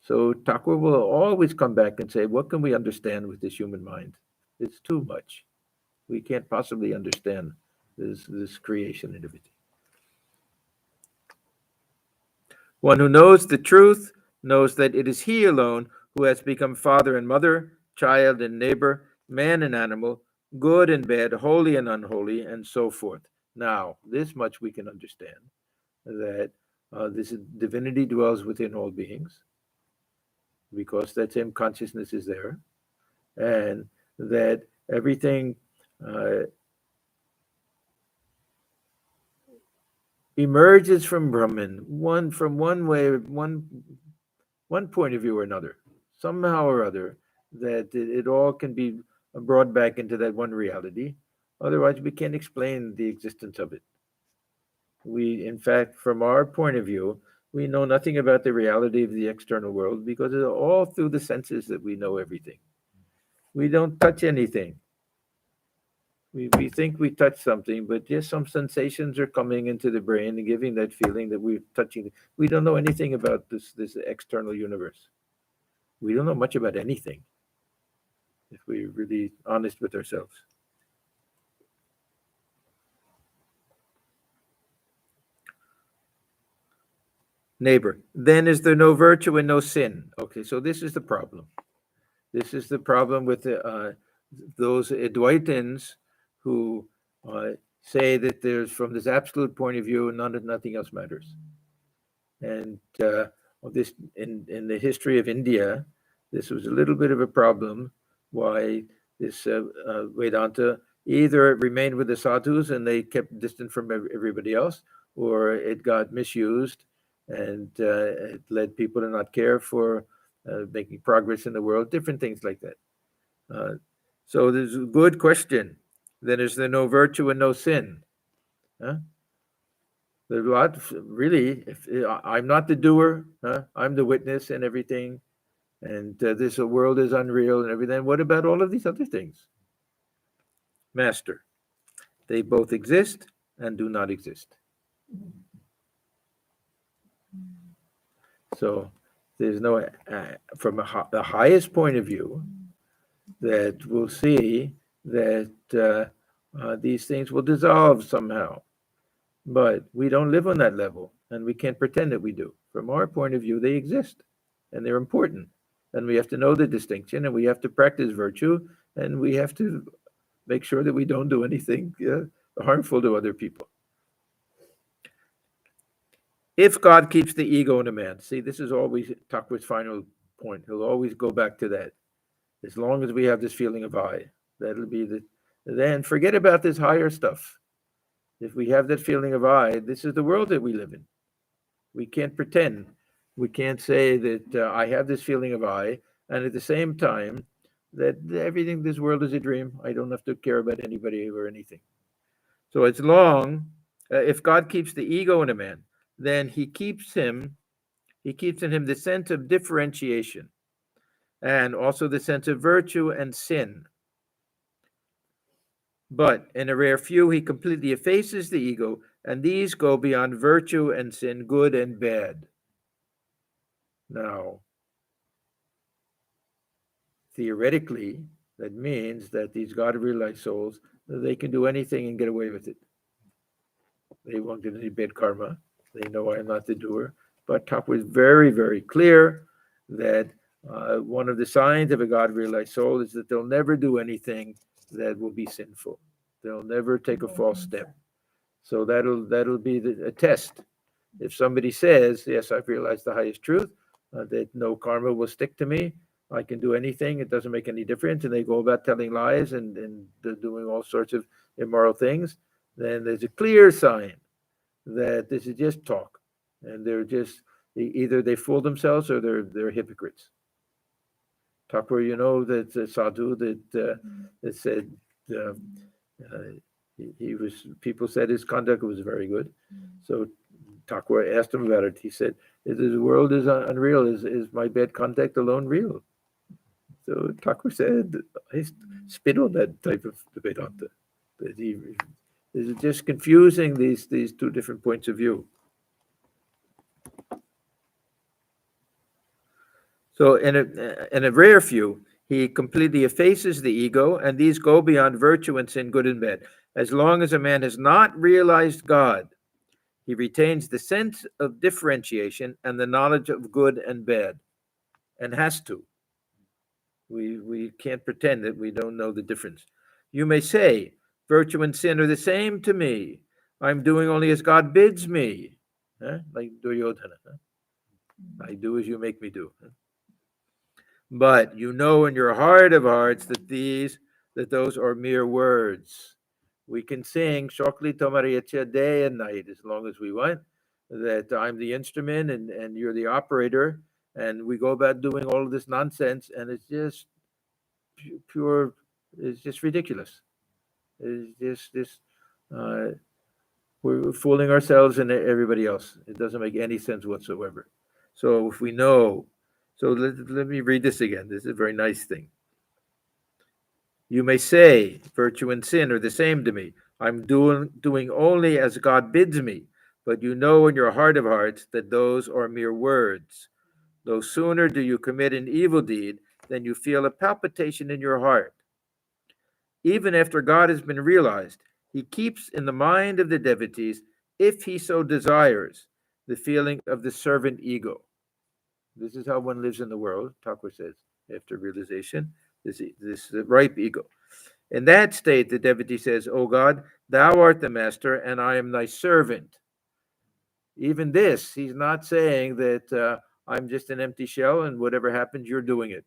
So Thakur will always come back and say, what can we understand with this human mind? It's too much. We can't possibly understand this creation and everything. One who knows the truth knows that it is he alone who has become father and mother, child and neighbor, man and animal, good and bad, holy and unholy, and so forth. Now, this much we can understand, that this divinity dwells within all beings, because that same consciousness is there, and that everything emerges from Brahman, one point of view or another, somehow or other, that it all can be brought back into that one reality. Otherwise, we can't explain the existence of it. We, in fact, from our point of view, We know nothing about the reality of the external world because it's all through the senses that we know everything. We don't touch anything. We think we touch something, but just some sensations are coming into the brain and giving that feeling that we're touching. We don't know anything about this external universe. We don't know much about anything, if we're really honest with ourselves. Neighbor, then is there no virtue and no sin? Okay, so this is the problem. This is the problem with those Advaitins who say that there's, from this absolute point of view, nothing else matters. And this in the history of India, this was a little bit of a problem. Why this Vedanta either remained with the sadhus and they kept distant from everybody else, or it got misused and it led people to not care for making progress in the world, different things like that. So there's a good question. Then is there no virtue and no sin? Huh? There's a lot, really. If I'm not the doer, I'm the witness and everything, and this world is unreal and everything. What about all of these other things? Master, they both exist and do not exist. So there's no, from the highest point of view, that we'll see that these things will dissolve somehow. But we don't live on that level, and we can't pretend that we do. From our point of view, they exist, and they're important. And we have to know the distinction, and we have to practice virtue, and we have to make sure that we don't do anything harmful to other people. If God keeps the ego in a man, see, this is always Thakur's final point. He'll always go back to that. As long as we have this feeling of I, that'll be then forget about this higher stuff. If we have that feeling of I, this is the world that we live in. We can't pretend. We can't say that I have this feeling of I, and at the same time, that everything, this world is a dream. I don't have to care about anybody or anything. So it's long. If God keeps the ego in a man, then he keeps in him the sense of differentiation and also the sense of virtue and sin. But in a rare few, he completely effaces the ego, and these go beyond virtue and sin, good and bad. Now, theoretically, that means that these God-realized souls, they can do anything and get away with it. They won't get any bad karma. They know I am not the doer. But Thakur was very, very clear that one of the signs of a God-realized soul is that they'll never do anything that will be sinful. They'll never take a false step. So that'll be a test. If somebody says, yes, I've realized the highest truth, that no karma will stick to me, I can do anything, it doesn't make any difference, and they go about telling lies and doing all sorts of immoral things, then there's a clear sign that this is just talk. And they're just, either they fool themselves or they're hypocrites. Thakur, you know, that sadhu that said he was, people said his conduct was very good. So Thakur asked him about it. He said, the world is unreal. Is my bad conduct alone real? So Thakur said, I spit on that type of Vedanta. That he is just confusing these two different points of view. So in a rare few, he completely effaces the ego, and these go beyond virtue and sin, good and bad. As long as a man has not realized God, he retains the sense of differentiation and the knowledge of good and bad, and has to. We can't pretend that we don't know the difference. You may say, virtue and sin are the same to me. I'm doing only as God bids me. Like Duryodhana. I do as you make me do. But you know in your heart of hearts that those are mere words. We can sing Shokli Tomariyacha day and night as long as we want, that I'm the instrument and you're the operator, and we go about doing all of this nonsense, and it's just pure, it's just ridiculous. It's just this, We're fooling ourselves and everybody else. It doesn't make any sense whatsoever. So if we know, so let me read this again. This is a very nice thing. You may say, virtue and sin are the same to me. I'm doing only as God bids me, but you know in your heart of hearts that those are mere words. No sooner do you commit an evil deed than you feel a palpitation in your heart. Even after God has been realized, he keeps in the mind of the devotees, if he so desires, the feeling of the servant ego. This is how one lives in the world, Thakur says, after realization, this ripe ego. In that state, the devotee says, O God, thou art the master, and I am thy servant. Even this, he's not saying that I'm just an empty shell, and whatever happens, you're doing it.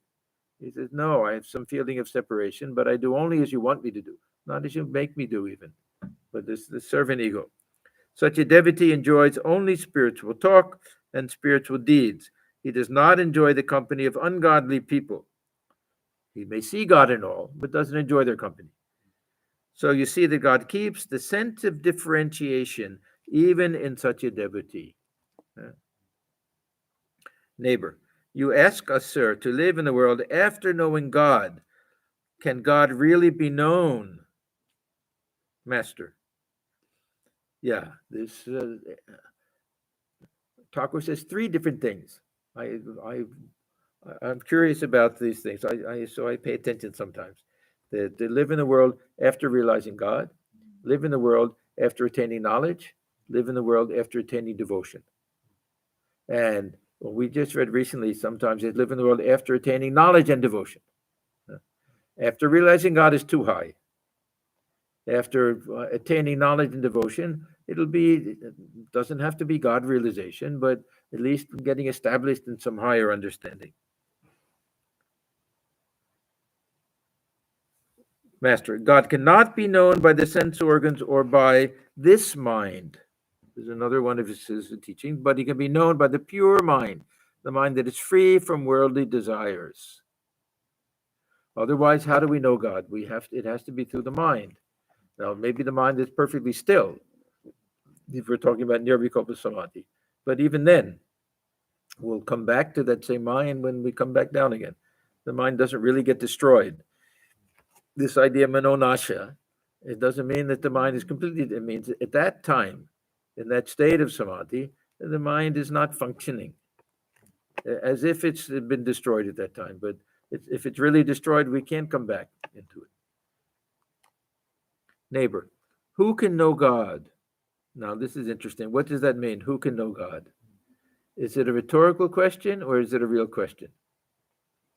He says, no, I have some feeling of separation, but I do only as you want me to do, not as you make me do even. But this the servant ego. Such a devotee enjoys only spiritual talk and spiritual deeds. He does not enjoy the company of ungodly people. He may see God and all, but doesn't enjoy their company. So you see that God keeps the sense of differentiation even in such a devotee. Neighbor, you ask us, sir, to live in the world after knowing God. Can God really be known? Master. Yeah, this Thakur says three different things. I'm curious about these things. So I pay attention sometimes. They live in the world after realizing God, live in the world after attaining knowledge, live in the world after attaining devotion. And we just read recently, sometimes they live in the world after attaining knowledge and devotion. After realizing God is too high. After attaining knowledge and devotion, it doesn't have to be God realization, but at least getting established in some higher understanding. Master, God cannot be known by the sense organs or by this mind. There's another one of his teachings, but he can be known by the pure mind, the mind that is free from worldly desires. Otherwise, how do we know God? It has to be through the mind. Now, maybe the mind is perfectly still, if we're talking about nirvikalpa samadhi. But even then, we'll come back to that same mind when we come back down again. The mind doesn't really get destroyed. This idea of manonasha, it doesn't mean that the mind is completely, it means at that time, in that state of samadhi, the mind is not functioning as if it's been destroyed at that time. But if it's really destroyed, we can't come back into it. Neighbor, who can know God? Now, this is interesting. What does that mean? Who can know God? Is it a rhetorical question or is it a real question?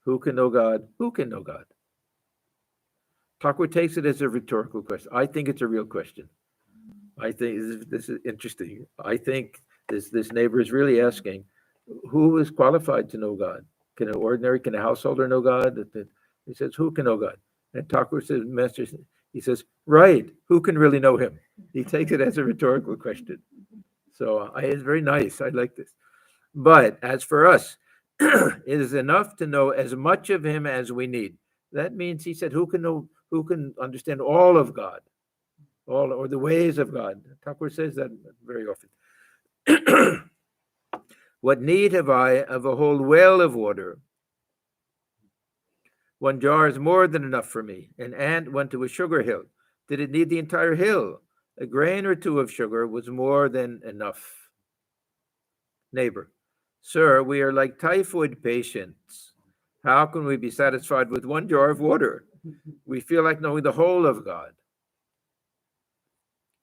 Who can know God? Who can know God? Thakur takes it as a rhetorical question. I think it's a real question. I think this is interesting. I think this neighbor is really asking, who is qualified to know God? Can a householder know God? He says, who can know God? And Thakur says, Master, he says, right, who can really know him? He takes it as a rhetorical question. So it's very nice. I like this. But as for us, it is enough to know as much of him as we need. That means, he said, who can understand all of God, or the ways of God. Thakur says that very often. What need have I of a whole well of water? One jar is more than enough for me. An ant went to a sugar hill. Did it need the entire hill? A grain or two of sugar was more than enough. Neighbor, sir, we are like typhoid patients. How can we be satisfied with one jar of water? We feel like knowing the whole of God.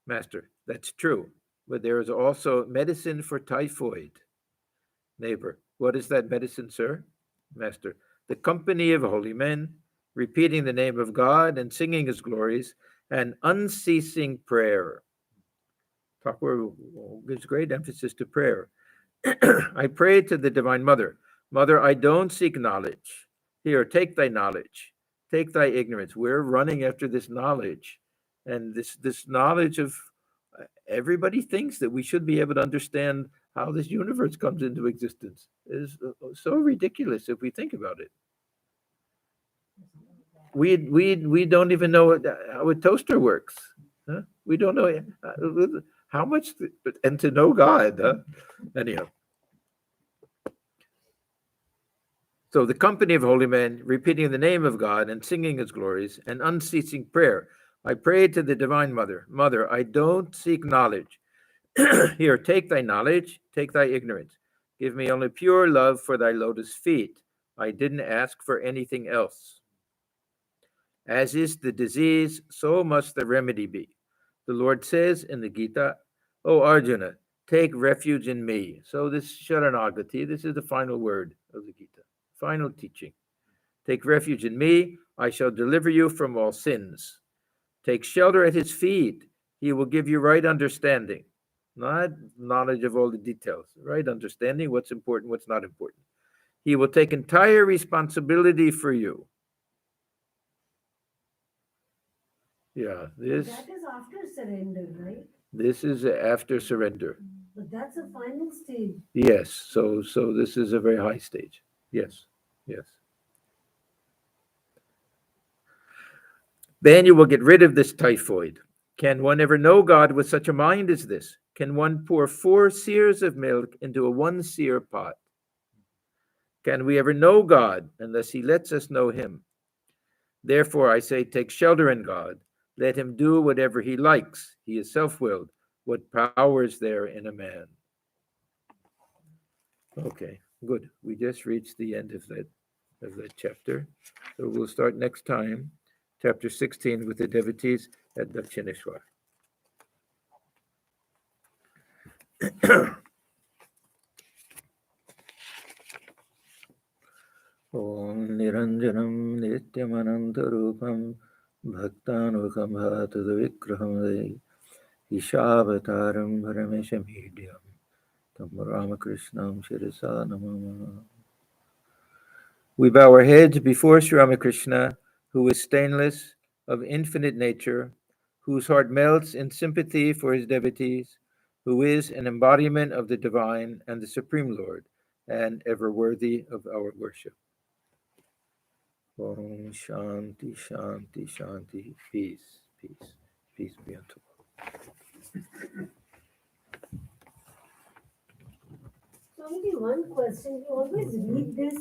Master, that's true, but there is also medicine for typhoid. Neighbor, what is that medicine, sir? Master, the company of holy men, repeating the name of God and singing his glories, and unceasing prayer. Thakur gives great emphasis to prayer. I pray to the Divine Mother. Mother, I don't seek knowledge. Here, take thy knowledge. Take thy ignorance. We're running after this knowledge. And this knowledge of everybody thinks that we should be able to understand how this universe comes into existence. It is so ridiculous if we think about it. We don't even know how a toaster works. Huh? We don't know How much? And to know God. Anyhow. So the company of holy men, repeating the name of God and singing his glories, and unceasing prayer. I prayed to the Divine Mother, Mother, I don't seek knowledge. Here, take thy knowledge, take thy ignorance. Give me only pure love for thy lotus feet. I didn't ask for anything else. As is the disease, so must the remedy be. The Lord says in the Gita, O Arjuna, take refuge in me. So this Sharanagati, this is the final word of the Gita, final teaching. Take refuge in me, I shall deliver you from all sins. Take shelter at his feet, he will give you right understanding. Not knowledge of all the details, right understanding, what's important, what's not important. He will take entire responsibility for you. Yeah, this That is after surrender, right? this is after surrender. But that's a final stage. Yes, so this is a very high stage. Yes, yes. Then you will get rid of this typhoid. Can one ever know God with such a mind as this? Can one pour 4 seers of milk into a 1 seer pot? Can we ever know God unless he lets us know him? Therefore, I say, take shelter in God. Let him do whatever he likes. He is self-willed. What power is there in a man? Okay, good. We just reached the end of that chapter. So we'll start next time, chapter 16, with the devotees at Dakshineshwar. Om Niranjanam Nityamanantarupam Bhaktanukham Bhatadavikraham Ishavataram Parameshamidhyam Tam Ramakrishnam Shirasa Namah. We bow our heads before Sri Ramakrishna, who is stainless, of infinite nature, whose heart melts in sympathy for his devotees, who is an embodiment of the divine and the Supreme Lord, and ever worthy of our worship. Om Shanti, Shanti, Shanti. Peace, peace, peace be unto all. So only one question. You always read this